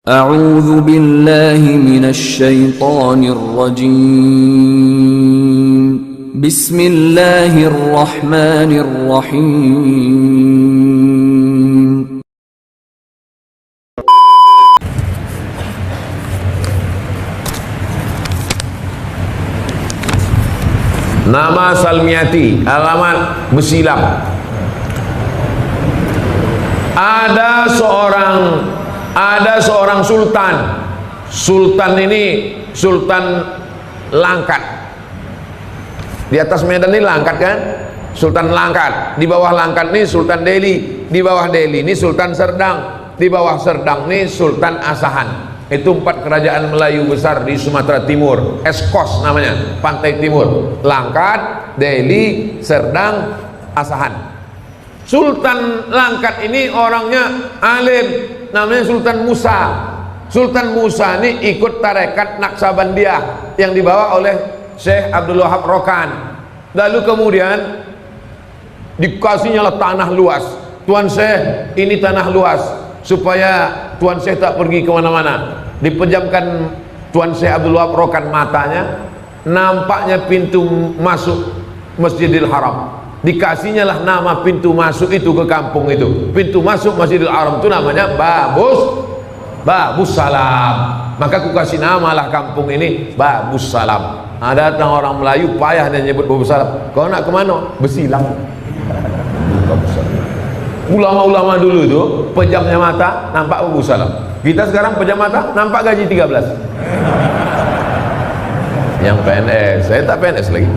أعوذ بالله من الشيطان الرجيم بسم الله الرحمن الرحيم Nama Salmiati, alamat Besilam. Ada seorang sultan. Sultan ini Sultan Langkat. Di atas Medan ini Langkat kan? Sultan Langkat. Di bawah Langkat ini Sultan Delhi. Di bawah Delhi ini Sultan Serdang. Di bawah Serdang ini Sultan Asahan. Itu 4 kerajaan Melayu besar di Sumatera Timur. Eskos namanya, pantai timur. Langkat, Delhi, Serdang, Asahan. Sultan Langkat ini orangnya alim, namanya Sultan Musa. Sultan Musa ini ikut tarekat Naqsabandiyah yang dibawa oleh Syekh Abdul Wahab Rokan. Lalu kemudian dikasihnya tanah luas. Tuan Syekh, ini tanah luas, supaya Tuan Syekh tak pergi kemana-mana. Dipejamkan Tuan Syekh Abdul Wahab Rokan matanya, nampaknya pintu masuk Masjidil Haram. Dikasihnya lah nama pintu masuk itu ke kampung itu. Pintu masuk Masjidil Haram itu namanya Babus Salam. Maka aku kasih nama lah kampung ini Babus Salam. Ada orang Melayu payah dia nyebut Babus Salam. Kau nak kemana? Besilang. Ulama-ulama dulu itu pejamnya mata nampak Babus Salam. Kita sekarang pejam mata nampak gaji 13. Yang PNS, saya tak PNS lagi.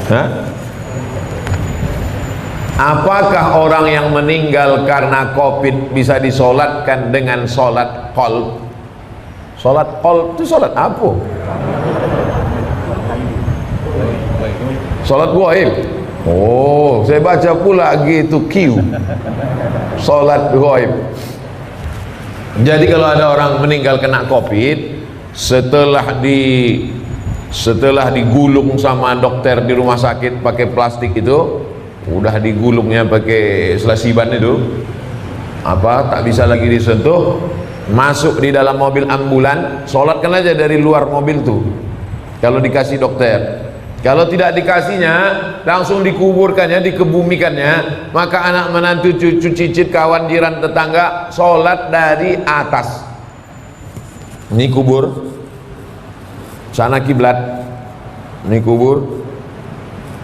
Hah? Apakah orang yang meninggal karena COVID bisa disolatkan dengan solat qalb? Solat qalb itu solat apa? Solat gaib. Oh, saya baca pula gitu Q. Solat gaib. Jadi kalau ada orang meninggal kena COVID, setelah digulung sama dokter di rumah sakit pakai plastik itu, udah digulungnya pakai selasiban itu, tak bisa lagi disentuh, masuk di dalam mobil ambulan, sholatkan aja dari luar mobil tuh kalau dikasih dokter. Kalau tidak dikasihnya, langsung dikuburkannya, dikebumikannya, maka anak menantu, cucu, cicit, kawan, jiran, tetangga sholat dari atas. Ini kubur, sana kiblat, ini kubur,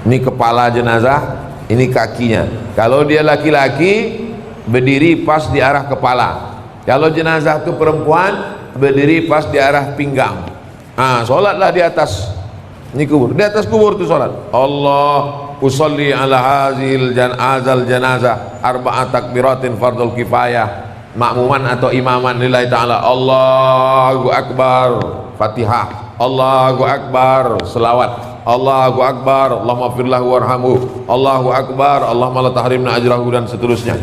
ini kepala jenazah, ini kakinya. Kalau dia laki-laki, berdiri pas di arah kepala. Kalau jenazah itu perempuan, berdiri pas di arah pinggang. Sholatlah di atas. Ini kubur, di atas kubur itu sholat. Allah usolli ala hazil janazah arba'at takbiratin fardul kifayah, makmuman atau imaman lillahi ta'ala. Allahu akbar, Fatihah. Allahu akbar, selawat. Allahu akbar, Allahumma firlahu warhamu. Allahu akbar, Allahumma la tahrimna ajrahu, dan seterusnya.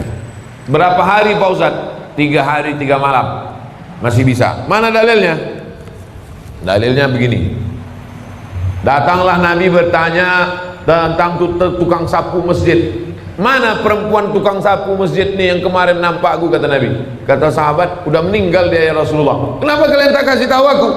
Berapa hari Pak Ustaz? 3 hari 3 malam. Masih bisa. Mana dalilnya? Dalilnya begini. Datanglah Nabi bertanya tentang tukang sapu masjid. Mana perempuan tukang sapu masjid nih yang kemarin nampak aku, kata Nabi. Kata sahabat, udah meninggal dia ya Rasulullah. Kenapa kalian tak kasih tahu aku?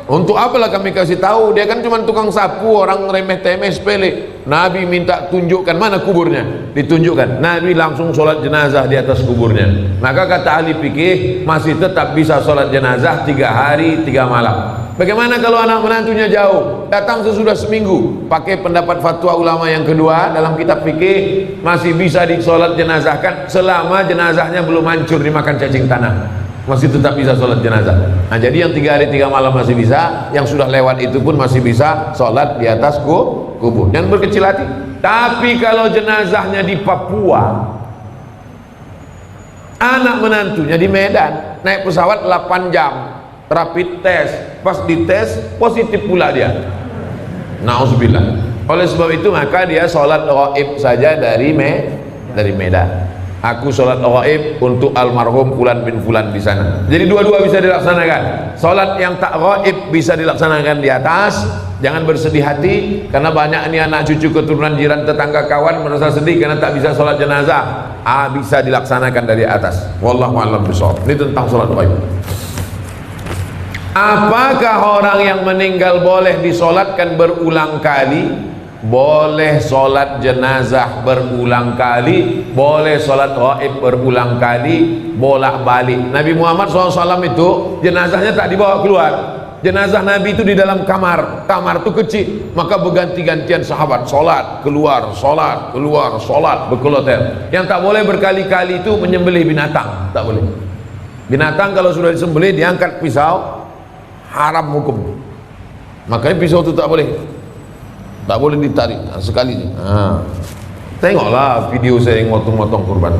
Untuk apalah kami kasih tahu? Dia kan cuma tukang sapu, orang remeh-temeh sepele. Nabi minta tunjukkan mana kuburnya. Ditunjukkan. Nabi langsung sholat jenazah di atas kuburnya. Maka kata ahli fikih, masih tetap bisa sholat jenazah 3 hari 3 malam. Bagaimana kalau anak menantunya jauh, datang sesudah seminggu? Pakai pendapat fatwa ulama yang kedua dalam kitab fikih, masih bisa disolat jenazahkan selama jenazahnya belum hancur dimakan cacing tanah. Masih tetap bisa sholat jenazah. Nah, jadi yang 3 hari 3 malam masih bisa, yang sudah lewat itu pun masih bisa sholat di atas kubur. Jangan berkecil hati. Tapi kalau jenazahnya di Papua, anak menantunya di Medan, naik pesawat 8 jam, rapid test, pas dites positif pula dia. Nauzubillah. Oleh sebab itu maka dia sholat gaib saja dari Medan. Aku sholat ghaib untuk almarhum fulan bin fulan di sana. Jadi dua-dua bisa dilaksanakan. Sholat yang tak ghaib bisa dilaksanakan di atas. Jangan bersedih hati karena banyak ini anak cucu keturunan jiran tetangga kawan merasa sedih karena tak bisa sholat jenazah. Bisa dilaksanakan dari atas. Wallahu a'lam bishawab. Ini tentang sholat ghaib. Apakah orang yang meninggal boleh disolatkan berulang kali? Boleh solat jenazah berulang kali, boleh solat ghaib berulang kali, bolak-balik. Nabi Muhammad SAW itu jenazahnya tak dibawa keluar. Jenazah Nabi itu di dalam kamar itu kecil, maka berganti-gantian sahabat solat keluar, berkeloter. Yang tak boleh berkali-kali itu menyembelih binatang, tak boleh. Binatang kalau sudah disembelih diangkat pisau, haram hukum. Makanya pisau itu tak boleh ditarik sekali. Tengoklah video saya yang motong-motong kurban.